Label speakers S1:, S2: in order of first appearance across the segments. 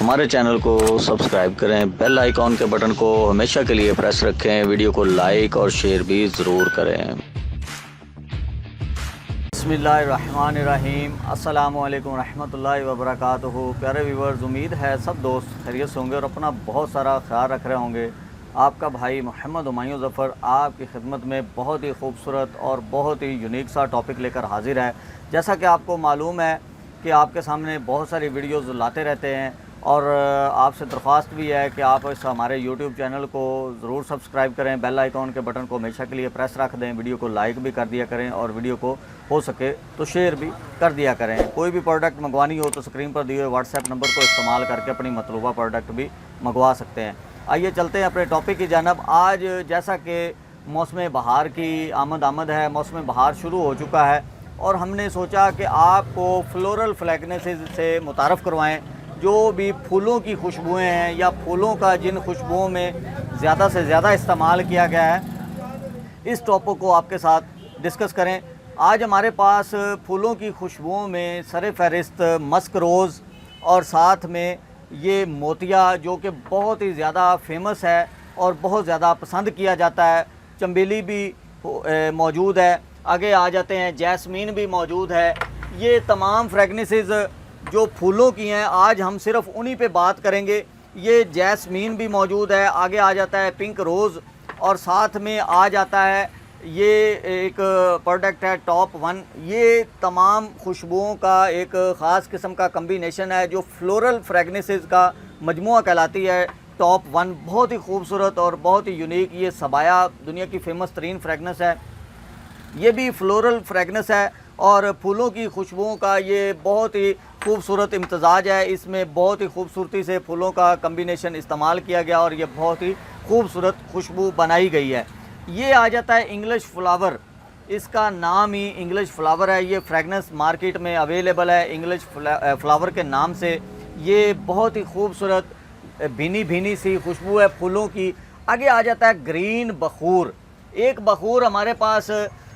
S1: हमारे चैनल को सब्सक्राइब करें, बेल आइकॉन के बटन को हमेशा के लिए प्रेस रखें, वीडियो को लाइक और शेयर भी ज़रूर करें। बिस्मिल्लाहिर्रहमानिर्रहीम, अस्सलामुअलैकुम रहमतुल्लाहि व बरकातुहू। प्यारे व्यूवर्स, उम्मीद है सब दोस्त खैरियत से होंगे और अपना बहुत सारा ख्याल रख रहे होंगे। आपका भाई मोहम्मद हुमायूं ज़फ़र आपकी खिदमत में बहुत ही खूबसूरत और बहुत ही यूनिक सा टॉपिक लेकर हाजिर है। जैसा कि आपको मालूम है कि आपके सामने बहुत सारी वीडियोज़ लाते रहते हैं और आपसे दरख्वास्त भी है कि आप इस हमारे यूट्यूब चैनल को ज़रूर सब्सक्राइब करें, बेल आइकॉन के बटन को हमेशा के लिए प्रेस रख दें, वीडियो को लाइक भी कर दिया करें और वीडियो को हो सके तो शेयर भी कर दिया करें। कोई भी प्रोडक्ट मंगवानी हो तो स्क्रीन पर दिए हुए व्हाट्सएप नंबर को इस्तेमाल करके अपनी मतलूबा प्रोडक्ट भी मंगवा सकते हैं। आइए चलते हैं अपने टॉपिक की जानब। आज जैसा कि मौसम बहार की आमद है, मौसम बहार शुरू हो चुका है और हमने सोचा कि आपको फ्लोरल फ्रेगनेंसेस से मुतारफ़ करवाएं। जो भी फूलों की खुशबुएं हैं या फूलों का जिन खुशबुओं में ज़्यादा से ज़्यादा इस्तेमाल किया गया है, इस टॉपिक को आपके साथ डिस्कस करें। आज हमारे पास फूलों की खुशबुओं में सर फहरिस्त मस्क रोज़ और साथ में ये मोतिया, जो कि बहुत ही ज़्यादा फेमस है और बहुत ज़्यादा पसंद किया जाता है। चंबेली भी मौजूद है। आगे आ जाते हैं, जैस्मीन भी मौजूद है। ये तमाम फ्रेगनेंसेस जो फूलों की हैं, आज हम सिर्फ उन्हीं पे बात करेंगे। ये जैस्मीन भी मौजूद है। आगे आ जाता है पिंक रोज़ और साथ में आ जाता है ये एक प्रोडक्ट है टॉप 1। ये तमाम खुशबुओं का एक ख़ास किस्म का कम्बिनेशन है जो फ्लोरल फ्रेगनेंसेस का मजमुआ कहलाती है। टॉप 1 बहुत ही खूबसूरत और बहुत ही यूनिक। ये सबाया दुनिया की फ़ेमस तरीन फ्रेगनेंस है। ये भी फ्लोरल फ्रेगनेंस है और फूलों की खुशबुओं का ये बहुत ही खूबसूरत इम्तजाज है। इसमें बहुत ही खूबसूरती से फूलों का कम्बिनेशन इस्तेमाल किया गया और ये बहुत ही खूबसूरत खुशबू बनाई गई है। ये आ जाता है इंग्लिश फ्लावर। इसका नाम ही इंग्लिश फ्लावर है। ये फ्रेगनेंस मार्केट में अवेलेबल है इंग्लिश फ्लावर के नाम से। ये बहुत ही खूबसूरत भीनी भीनी सी खुशबू है फूलों की। आगे आ जाता है ग्रीन बखूर। एक बखूर हमारे पास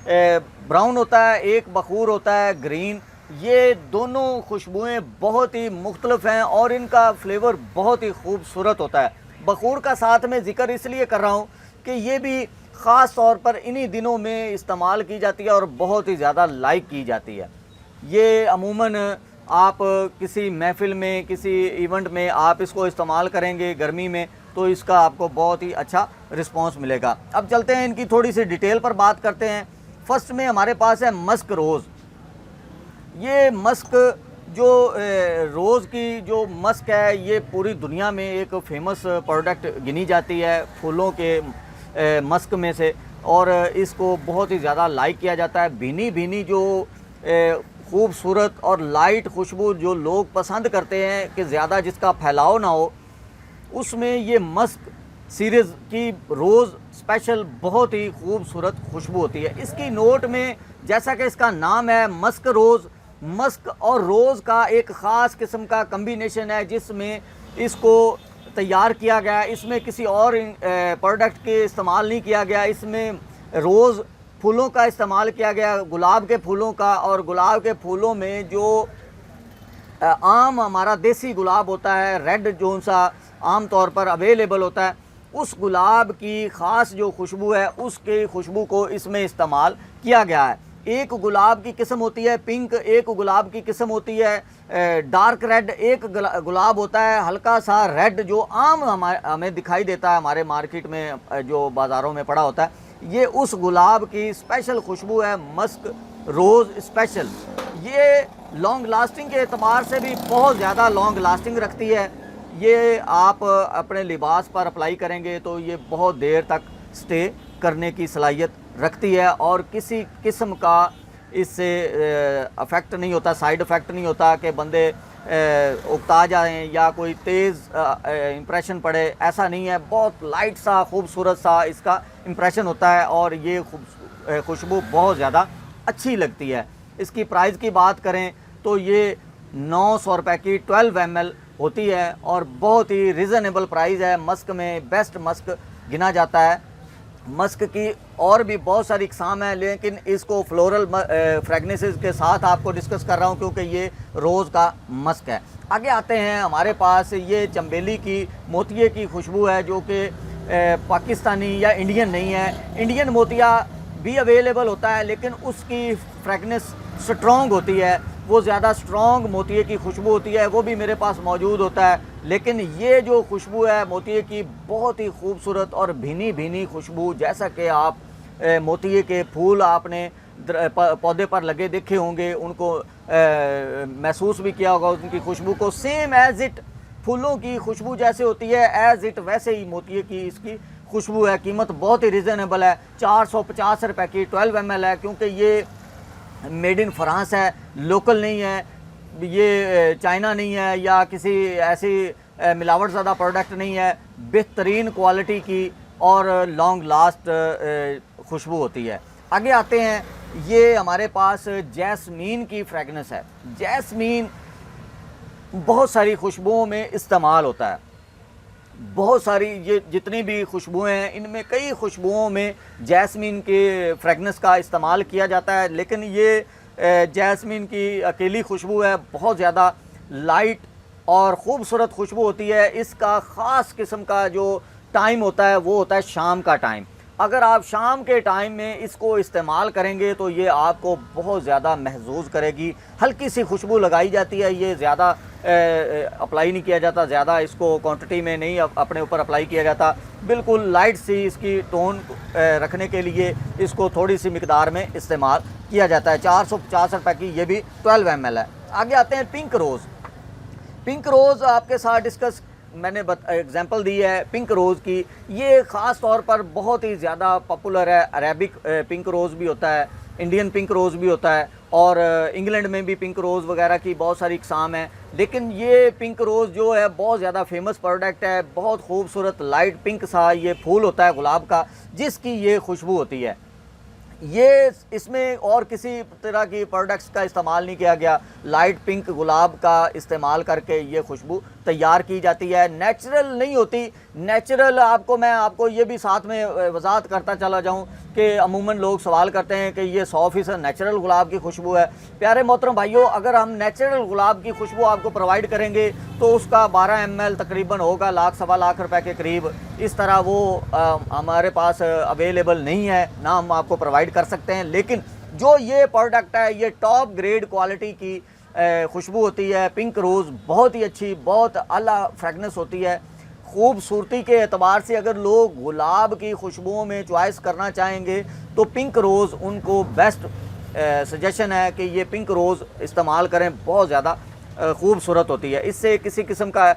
S1: ब्राउन होता है, एक बखूर होता है ग्रीन। ये दोनों खुशबुएं बहुत ही मुख्तलिफ हैं और इनका फ्लेवर बहुत ही खूबसूरत होता है। बखूर का साथ में ज़िक्र इसलिए कर रहा हूँ कि ये भी ख़ास तौर पर इन्हीं दिनों में इस्तेमाल की जाती है और बहुत ही ज़्यादा लाइक की जाती है। ये अमूमन आप किसी महफ़िल में, किसी इवेंट में आप इसको इस्तेमाल करेंगे गर्मी में तो इसका आपको बहुत ही अच्छा रिस्पॉन्स मिलेगा। अब चलते हैं, इनकी थोड़ी सी डिटेल पर बात करते हैं। फर्स्ट में हमारे पास है मस्क रोज़। ये मस्क जो रोज़ की जो मस्क है, ये पूरी दुनिया में एक फ़ेमस प्रोडक्ट गिनी जाती है फूलों के मस्क में से और इसको बहुत ही ज़्यादा लाइक किया जाता है। भीनी भीनी जो खूबसूरत और लाइट खुशबू जो लोग पसंद करते हैं कि ज़्यादा जिसका फैलाव ना हो, उसमें ये मस्क सीरीज़ की रोज़ स्पेशल बहुत ही खूबसूरत खुशबू होती है। इसकी नोट में, जैसा कि इसका नाम है मस्क रोज़, मस्क और रोज़ का एक ख़ास किस्म का कम्बिनेशन है जिसमें इसको तैयार किया गया। इसमें किसी और प्रोडक्ट के इस्तेमाल नहीं किया गया। इसमें रोज़ फूलों का इस्तेमाल किया गया, गुलाब के फूलों का। और गुलाब के फूलों में जो आम हमारा देसी गुलाब होता है, रेड जो सा आम तौर पर अवेलेबल होता है, उस गुलाब की ख़ास जो खुशबू है उसकी खुशबू को इसमें इस्तेमाल किया गया है। एक गुलाब की किस्म होती है पिंक, एक गुलाब की किस्म होती है डार्क रेड, एक गुलाब होता है हल्का सा रेड जो आम हमें दिखाई देता है हमारे मार्केट में, जो बाज़ारों में पड़ा होता है। ये उस गुलाब की स्पेशल खुशबू है मस्क रोज़ स्पेशल। ये लॉन्ग लास्टिंग के एतबार से भी बहुत ज़्यादा लॉन्ग लास्टिंग रखती है। ये आप अपने लिबास पर अप्लाई करेंगे तो ये बहुत देर तक स्टे करने की सलाहियत रखती है और किसी किस्म का इससे अफेक्ट नहीं होता, साइड इफ़ेक्ट नहीं होता कि बंदे उकता जाएं या कोई तेज़ इम्प्रेशन पड़े, ऐसा नहीं है। बहुत लाइट सा खूबसूरत सा इसका इम्प्रेशन होता है और ये खुशबू बहुत ज़्यादा अच्छी लगती है। इसकी प्राइस की बात करें तो ये 900 रुपये की 12 ml होती है और बहुत ही रिजनेबल प्राइस है। मस्क में बेस्ट मस्क गिना जाता है। मस्क की और भी बहुत सारी इकसाम हैं, लेकिन इसको फ्लोरल फ्रेगनेंसेस के साथ आपको डिस्कस कर रहा हूँ क्योंकि ये रोज़ का मस्क है। आगे आते हैं, हमारे पास ये चंबेली की मोतिये की खुशबू है जो कि पाकिस्तानी या इंडियन नहीं है। इंडियन मोतिया भी अवेलेबल होता है लेकिन उसकी फ्रेगनेंस स्ट्रॉन्ग होती है, वो ज़्यादा स्ट्रॉन्ग मोतिये की खुशबू होती है, वो भी मेरे पास मौजूद होता है। लेकिन ये जो खुशबू है मोतिये की, बहुत ही खूबसूरत और भीनी भीनी खुशबू, जैसा कि आप मोतिये के फूल आपने पौधे पर लगे देखे होंगे, उनको महसूस भी किया होगा उनकी खुशबू को। सेम एज़ इट फूलों की खुशबू जैसे होती है एज़ इट वैसे ही मोतिये की इसकी खुशबू है। कीमत बहुत ही रिजनेबल है, 450 रुपये की 12 ml है, क्योंकि ये मेड इन फ्रांस है, लोकल नहीं है, ये चाइना नहीं है या किसी ऐसी मिलावट ज़्यादा प्रोडक्ट नहीं है। बेहतरीन क्वालिटी की और लॉन्ग लास्ट खुशबू होती है। आगे आते हैं, ये हमारे पास जैस्मीन की फ्रेगनेंस है। जैस्मीन बहुत सारी खुशबुओं में इस्तेमाल होता है, बहुत सारी ये जितनी भी खुशबुएं हैं इनमें कई खुशबुओं में जैस्मीन के फ्रेगनेंस का इस्तेमाल किया जाता है। लेकिन ये जैस्मीन की अकेली खुशबू है, बहुत ज़्यादा लाइट और ख़ूबसूरत खुशबू होती है। इसका ख़ास किस्म का जो टाइम होता है वो होता है शाम का टाइम। अगर आप शाम के टाइम में इसको इस्तेमाल करेंगे तो ये आपको बहुत ज़्यादा महसूस करेगी। हल्की सी खुशबू लगाई जाती है, ये ज़्यादा अप्लाई नहीं किया जाता, ज़्यादा इसको क्वांटिटी में नहीं अपने ऊपर अप्लाई किया जाता। बिल्कुल लाइट सी इसकी टोन रखने के लिए इसको थोड़ी सी मिकदार में इस्तेमाल किया जाता है। 450 रुपये की ये भी 12 ml है। आगे आते हैं पिंक रोज़। पिंक रोज़ आपके साथ डिस्कस मैंने एग्जांपल दी है पिंक रोज़ की। ये ख़ास तौर पर बहुत ही ज़्यादा पॉपुलर है। अरेबिक पिंक रोज़ भी होता है, इंडियन पिंक रोज़ भी होता है, और इंग्लैंड में भी पिंक रोज़ वगैरह की बहुत सारी इकसाम है। लेकिन ये पिंक रोज़ जो है बहुत ज़्यादा फेमस प्रोडक्ट है। बहुत खूबसूरत लाइट पिंक सा ये फूल होता है गुलाब का, जिसकी ये खुशबू होती है। ये इसमें और किसी तरह की प्रोडक्ट्स का इस्तेमाल नहीं किया गया। लाइट पिंक गुलाब का इस्तेमाल करके ये खुशबू तैयार की जाती है। नेचुरल नहीं होती। नेचुरल मैं आपको ये भी साथ में वजाहत करता चला जाऊं कि अमूमन लोग सवाल करते हैं कि ये 100% नेचुरल गुलाब की खुशबू है। प्यारे मोहतरम भाइयों, अगर हम नेचुरल गुलाब की खुशबू आपको प्रोवाइड करेंगे तो उसका 12 ml तकरीबन होगा, लाख सवा लाख रुपए के करीब। इस तरह वो हमारे पास अवेलेबल नहीं है, ना हम आपको प्रोवाइड कर सकते हैं। लेकिन जो ये प्रोडक्ट है ये टॉप ग्रेड क्वालिटी की खुशबू होती है। पिंक रोज़ बहुत ही अच्छी, बहुत आला फ्रेगनेंस होती है। खूबसूरती के एतबार से अगर लोग गुलाब की खुशबुओं में चॉइस करना चाहेंगे तो पिंक रोज़ उनको बेस्ट सजेशन है कि ये पिंक रोज़ इस्तेमाल करें। बहुत ज़्यादा खूबसूरत होती है, इससे किसी किस्म का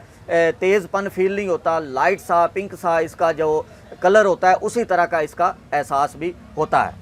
S1: तेज़पन फील नहीं होता। लाइट सा पिंक सा इसका जो कलर होता है उसी तरह का इसका एहसास भी होता है।